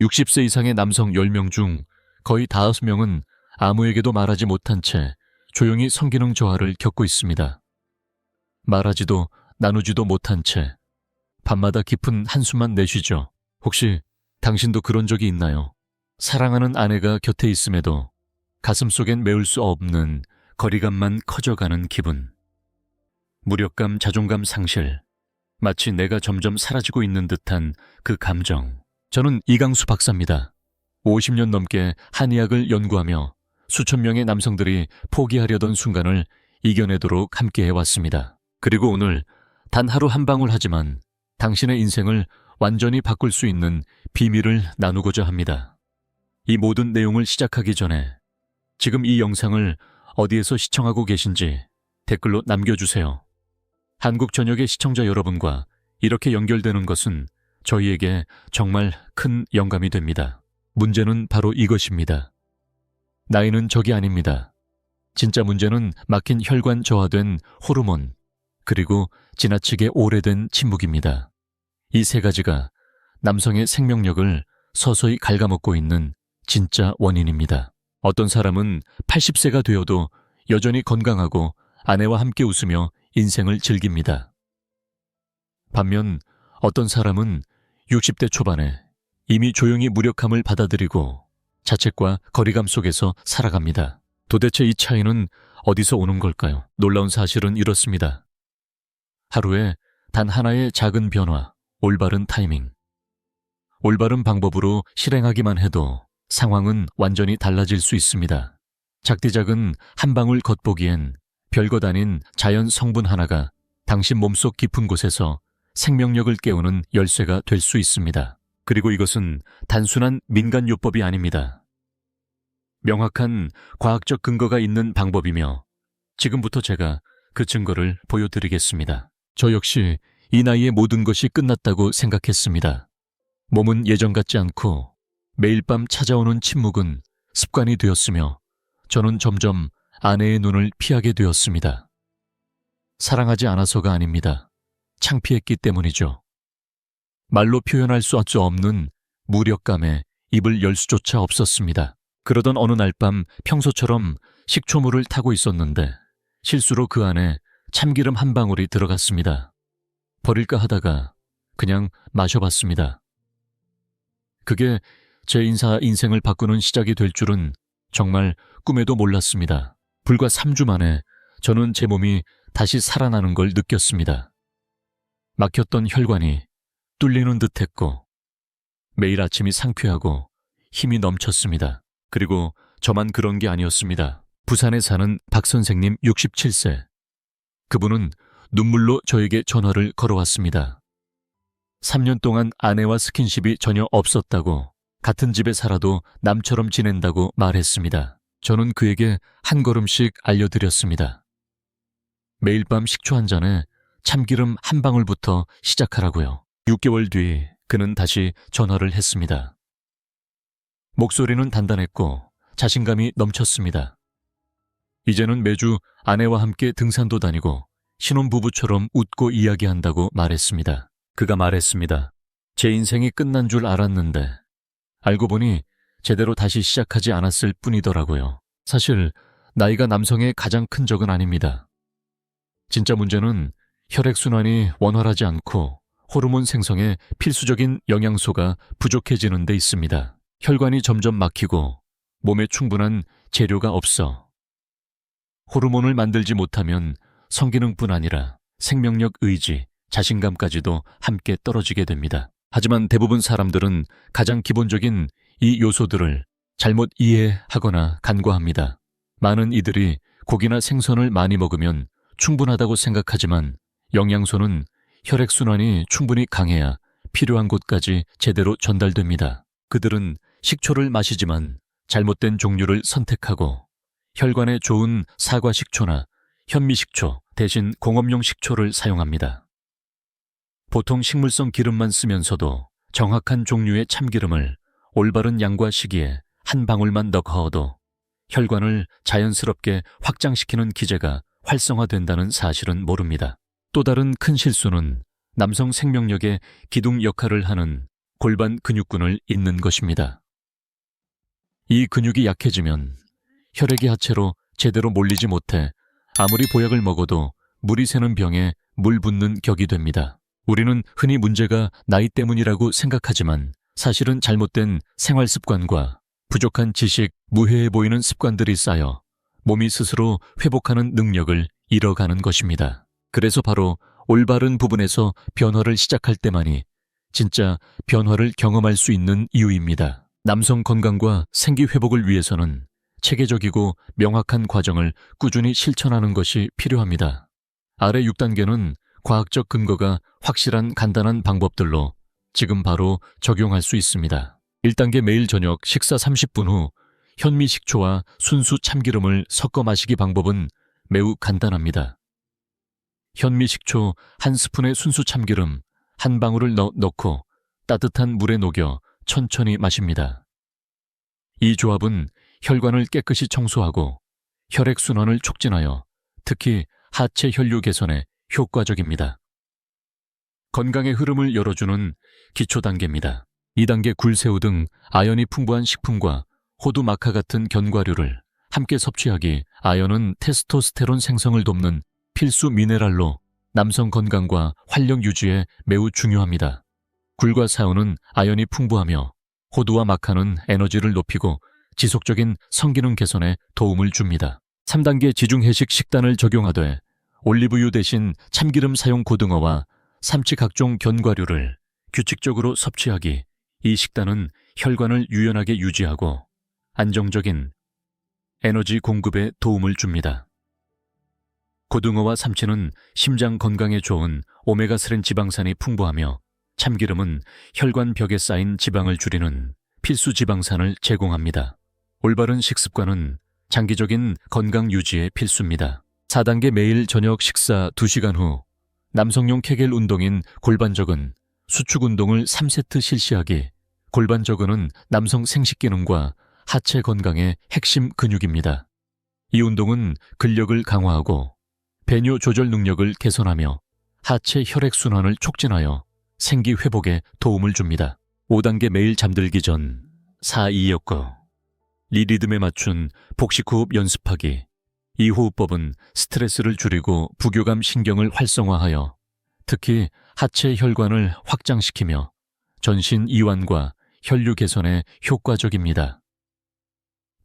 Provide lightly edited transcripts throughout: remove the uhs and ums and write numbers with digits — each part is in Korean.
60세 이상의 남성 10명 중 거의 5명은 아무에게도 말하지 못한 채 조용히 성기능 저하를 겪고 있습니다. 말하지도 나누지도 못한 채 밤마다 깊은 한숨만 내쉬죠. 혹시 당신도 그런 적이 있나요? 사랑하는 아내가 곁에 있음에도 가슴속엔 메울 수 없는 거리감만 커져가는 기분. 무력감, 자존감 상실, 마치 내가 점점 사라지고 있는 듯한 그 감정. 저는 이강수 박사입니다. 50년 넘게 한의학을 연구하며 수천 명의 남성들이 포기하려던 순간을 이겨내도록 함께 해왔습니다. 그리고 오늘 단 하루 한 방울 하지만 당신의 인생을 완전히 바꿀 수 있는 비밀을 나누고자 합니다. 이 모든 내용을 시작하기 전에 지금 이 영상을 어디에서 시청하고 계신지 댓글로 남겨주세요. 한국 전역의 시청자 여러분과 이렇게 연결되는 것은 저희에게 정말 큰 영감이 됩니다. 문제는 바로 이것입니다. 나이는 적이 아닙니다. 진짜 문제는 막힌 혈관 저하된 호르몬, 그리고 지나치게 오래된 침묵입니다. 이 세 가지가 남성의 생명력을 서서히 갉아먹고 있는 진짜 원인입니다. 어떤 사람은 80세가 되어도 여전히 건강하고 아내와 함께 웃으며 인생을 즐깁니다. 반면 어떤 사람은 60대 초반에 이미 조용히 무력함을 받아들이고 자책과 거리감 속에서 살아갑니다. 도대체 이 차이는 어디서 오는 걸까요? 놀라운 사실은 이렇습니다. 하루에 단 하나의 작은 변화, 올바른 타이밍. 올바른 방법으로 실행하기만 해도 상황은 완전히 달라질 수 있습니다. 작디작은 한 방울 겉보기엔 별것 아닌 자연 성분 하나가 당신 몸속 깊은 곳에서 생명력을 깨우는 열쇠가 될 수 있습니다. 그리고 이것은 단순한 민간요법이 아닙니다. 명확한 과학적 근거가 있는 방법이며 지금부터 제가 그 증거를 보여드리겠습니다. 저 역시 이 나이에 모든 것이 끝났다고 생각했습니다. 몸은 예전 같지 않고 매일 밤 찾아오는 침묵은 습관이 되었으며 저는 점점 아내의 눈을 피하게 되었습니다. 사랑하지 않아서가 아닙니다. 창피했기 때문이죠. 말로 표현할 수 없는 무력감에 입을 열 수조차 없었습니다. 그러던 어느 날 밤 평소처럼 식초물을 타고 있었는데 실수로 그 안에 참기름 한 방울이 들어갔습니다. 버릴까 하다가 그냥 마셔봤습니다. 그게 제 인생을 바꾸는 시작이 될 줄은 정말 꿈에도 몰랐습니다. 불과 3주 만에 저는 제 몸이 다시 살아나는 걸 느꼈습니다. 막혔던 혈관이 뚫리는 듯했고 매일 아침이 상쾌하고 힘이 넘쳤습니다. 그리고 저만 그런 게 아니었습니다. 부산에 사는 박 선생님 67세. 그분은 눈물로 저에게 전화를 걸어왔습니다. 3년 동안 아내와 스킨십이 전혀 없었다고, 같은 집에 살아도 남처럼 지낸다고 말했습니다. 저는 그에게 한 걸음씩 알려드렸습니다. 매일 밤 식초 한 잔에 참기름 한 방울부터 시작하라고요. 6개월 뒤 그는 다시 전화를 했습니다. 목소리는 단단했고 자신감이 넘쳤습니다. 이제는 매주 아내와 함께 등산도 다니고 신혼부부처럼 웃고 이야기한다고 말했습니다. 그가 말했습니다. 제 인생이 끝난 줄 알았는데 알고 보니 제대로 다시 시작하지 않았을 뿐이더라고요. 사실 나이가 남성의 가장 큰 적은 아닙니다. 진짜 문제는 혈액순환이 원활하지 않고 호르몬 생성에 필수적인 영양소가 부족해지는 데 있습니다. 혈관이 점점 막히고 몸에 충분한 재료가 없어 호르몬을 만들지 못하면 성기능뿐 아니라 생명력, 의지, 자신감까지도 함께 떨어지게 됩니다. 하지만 대부분 사람들은 가장 기본적인 이 요소들을 잘못 이해하거나 간과합니다. 많은 이들이 고기나 생선을 많이 먹으면 충분하다고 생각하지만 영양소는 혈액순환이 충분히 강해야 필요한 곳까지 제대로 전달됩니다. 그들은 식초를 마시지만 잘못된 종류를 선택하고 혈관에 좋은 사과 식초나 현미식초 대신 공업용 식초를 사용합니다. 보통 식물성 기름만 쓰면서도 정확한 종류의 참기름을 올바른 양과 시기에 한 방울만 넣어도 혈관을 자연스럽게 확장시키는 기제가 활성화된다는 사실은 모릅니다. 또 다른 큰 실수는 남성 생명력의 기둥 역할을 하는 골반 근육군을 잇는 것입니다. 이 근육이 약해지면 혈액이 하체로 제대로 몰리지 못해 아무리 보약을 먹어도 물이 새는 병에 물 붓는 격이 됩니다. 우리는 흔히 문제가 나이 때문이라고 생각하지만 사실은 잘못된 생활 습관과 부족한 지식, 무해해 보이는 습관들이 쌓여 몸이 스스로 회복하는 능력을 잃어가는 것입니다. 그래서 바로 올바른 부분에서 변화를 시작할 때만이 진짜 변화를 경험할 수 있는 이유입니다. 남성 건강과 생기 회복을 위해서는 체계적이고 명확한 과정을 꾸준히 실천하는 것이 필요합니다. 아래 6단계는 과학적 근거가 확실한 간단한 방법들로 지금 바로 적용할 수 있습니다. 1단계 매일 저녁 식사 30분 후 현미식초와 순수 참기름을 섞어 마시기. 방법은 매우 간단합니다. 현미식초 1스푼에 순수 참기름 1방울을 넣고 따뜻한 물에 녹여 천천히 마십니다. 이 조합은 혈관을 깨끗이 청소하고 혈액순환을 촉진하여 특히 하체 혈류 개선에 효과적입니다. 건강의 흐름을 열어주는 기초 단계입니다. 2단계 굴새우 등 아연이 풍부한 식품과 호두, 마카 같은 견과류를 함께 섭취하기. 아연은 테스토스테론 생성을 돕는 필수 미네랄로 남성 건강과 활력 유지에 매우 중요합니다. 굴과 새우는 아연이 풍부하며 호두와 마카는 에너지를 높이고 지속적인 성기능 개선에 도움을 줍니다. 3단계 지중해식 식단을 적용하되 올리브유 대신 참기름 사용 고등어와 삼치 각종 견과류를 규칙적으로 섭취하기. 이 식단은 혈관을 유연하게 유지하고 안정적인 에너지 공급에 도움을 줍니다. 고등어와 삼치는 심장 건강에 좋은 오메가3 지방산이 풍부하며 참기름은 혈관 벽에 쌓인 지방을 줄이는 필수 지방산을 제공합니다. 올바른 식습관은 장기적인 건강 유지에 필수입니다. 4단계 매일 저녁 식사 2시간 후 남성용 케겔 운동인 골반저근, 수축 운동을 3세트 실시하기. 골반저근은 남성 생식기능과 하체 건강의 핵심 근육입니다. 이 운동은 근력을 강화하고 배뇨 조절 능력을 개선하며 하체 혈액순환을 촉진하여 생기 회복에 도움을 줍니다. 5단계 매일 잠들기 전 4-2엮어 리리듬에 맞춘 복식호흡 연습하기. 이 호흡법은 스트레스를 줄이고 부교감 신경을 활성화하여 특히 하체 혈관을 확장시키며 전신 이완과 혈류 개선에 효과적입니다.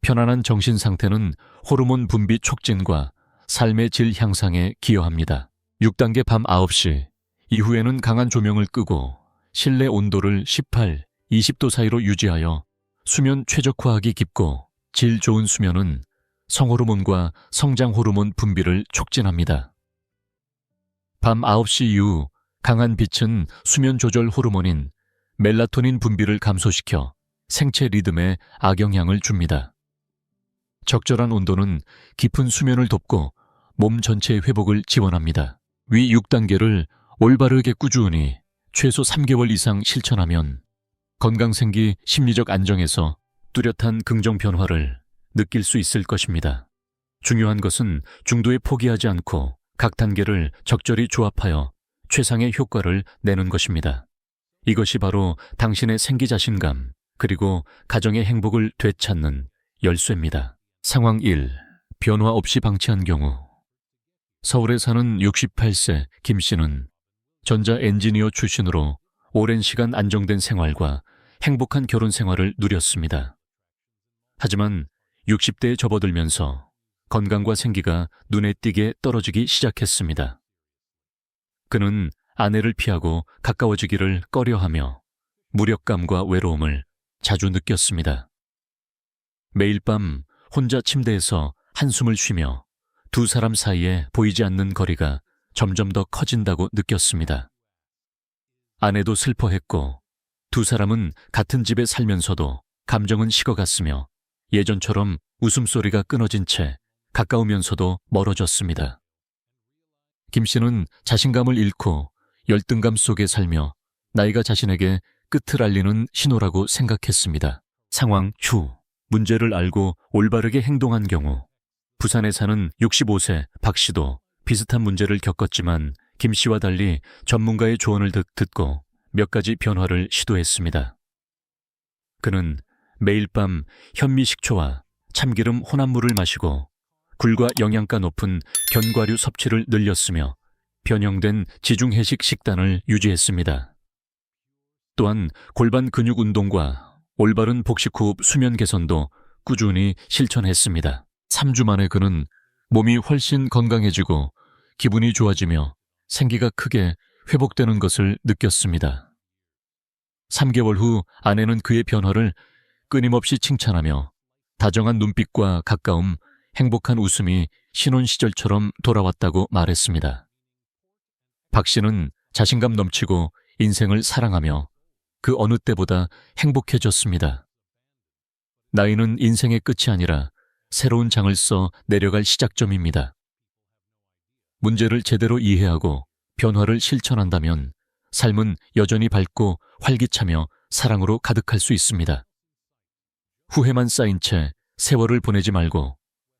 편안한 정신 상태는 호르몬 분비 촉진과 삶의 질 향상에 기여합니다. 6단계 밤 9시 이후에는 강한 조명을 끄고 실내 온도를 18, 20도 사이로 유지하여 수면 최적화하기. 깊고 질 좋은 수면은 성호르몬과 성장 호르몬 분비를 촉진합니다. 밤 9시 이후 강한 빛은 수면 조절 호르몬인 멜라토닌 분비를 감소시켜 생체 리듬에 악영향을 줍니다. 적절한 온도는 깊은 수면을 돕고 몸 전체의 회복을 지원합니다. 위 6단계를 올바르게 꾸준히 최소 3개월 이상 실천하면 건강생기 심리적 안정에서 뚜렷한 긍정 변화를 느낄 수 있을 것입니다. 중요한 것은 중도에 포기하지 않고 각 단계를 적절히 조합하여 최상의 효과를 내는 것입니다. 이것이 바로 당신의 생기 자신감 그리고 가정의 행복을 되찾는 열쇠입니다. 상황 1. 변화 없이 방치한 경우. 서울에 사는 68세 김 씨는 전자 엔지니어 출신으로 오랜 시간 안정된 생활과 행복한 결혼 생활을 누렸습니다. 하지만 60대에 접어들면서 건강과 생기가 눈에 띄게 떨어지기 시작했습니다. 그는 아내를 피하고 가까워지기를 꺼려하며 무력감과 외로움을 자주 느꼈습니다. 매일 밤 혼자 침대에서 한숨을 쉬며 두 사람 사이에 보이지 않는 거리가 점점 더 커진다고 느꼈습니다. 아내도 슬퍼했고 두 사람은 같은 집에 살면서도 감정은 식어갔으며 예전처럼 웃음소리가 끊어진 채 가까우면서도 멀어졌습니다. 김 씨는 자신감을 잃고 열등감 속에 살며 나이가 자신에게 끝을 알리는 신호라고 생각했습니다. 상황 후 문제를 알고 올바르게 행동한 경우. 부산에 사는 65세 박 씨도 비슷한 문제를 겪었지만 김 씨와 달리 전문가의 조언을 듣고 몇 가지 변화를 시도했습니다. 그는 매일 밤 현미식초와 참기름 혼합물을 마시고 굴과 영양가 높은 견과류 섭취를 늘렸으며 변형된 지중해식 식단을 유지했습니다. 또한 골반 근육 운동과 올바른 복식 호흡 수면 개선도 꾸준히 실천했습니다. 3주 만에 그는 몸이 훨씬 건강해지고 기분이 좋아지며 생기가 크게 회복되는 것을 느꼈습니다. 3개월 후 아내는 그의 변화를 끊임없이 칭찬하며 다정한 눈빛과 가까움, 행복한 웃음이 신혼 시절처럼 돌아왔다고 말했습니다. 박 씨는 자신감 넘치고 인생을 사랑하며 그 어느 때보다 행복해졌습니다. 나이는 인생의 끝이 아니라 새로운 장을 써 내려갈 시작점입니다. 문제를 제대로 이해하고 변화를 실천한다면 삶은 여전히 밝고 활기차며 사랑으로 가득할 수 있습니다. 후회만 쌓인 채 세월을 보내지 말고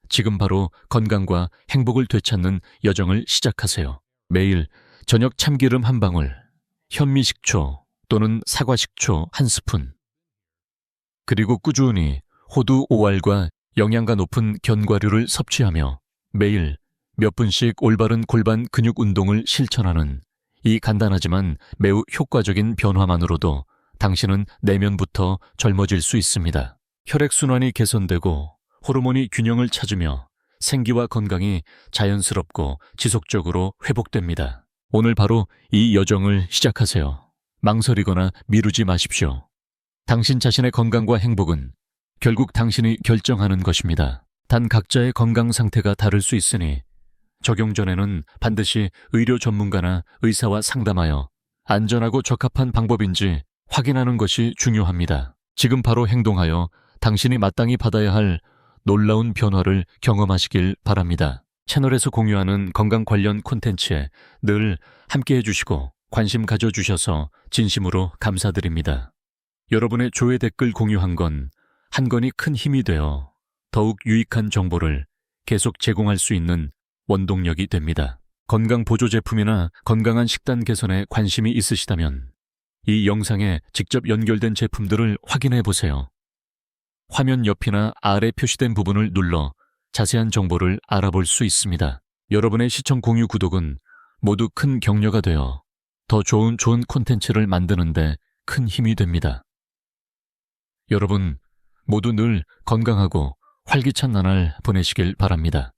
지금 바로 건강과 행복을 되찾는 여정을 시작하세요. 매일 저녁 참기름 한 방울, 현미식초 또는 사과식초 한 스푼, 그리고 꾸준히 호두 5알과 영양가 높은 견과류를 섭취하며 매일 몇 분씩 올바른 골반 근육 운동을 실천하는 이 간단하지만 매우 효과적인 변화만으로도 당신은 내면부터 젊어질 수 있습니다. 혈액순환이 개선되고 호르몬이 균형을 찾으며 생기와 건강이 자연스럽고 지속적으로 회복됩니다. 오늘 바로 이 여정을 시작하세요. 망설이거나 미루지 마십시오. 당신 자신의 건강과 행복은 결국 당신이 결정하는 것입니다. 단 각자의 건강 상태가 다를 수 있으니 적용 전에는 반드시 의료 전문가나 의사와 상담하여 안전하고 적합한 방법인지 확인하는 것이 중요합니다. 지금 바로 행동하여 당신이 마땅히 받아야 할 놀라운 변화를 경험하시길 바랍니다. 채널에서 공유하는 건강 관련 콘텐츠에 늘 함께해 주시고 관심 가져주셔서 진심으로 감사드립니다. 여러분의 조회 댓글 공유한 건 한 건이 큰 힘이 되어 더욱 유익한 정보를 계속 제공할 수 있는 원동력이 됩니다. 건강 보조 제품이나 건강한 식단 개선에 관심이 있으시다면 이 영상에 직접 연결된 제품들을 확인해 보세요. 화면 옆이나 아래 표시된 부분을 눌러 자세한 정보를 알아볼 수 있습니다. 여러분의 시청, 공유, 구독은 모두 큰 격려가 되어 더 좋은 콘텐츠를 만드는 데 큰 힘이 됩니다. 여러분 모두 늘 건강하고 활기찬 나날 보내시길 바랍니다.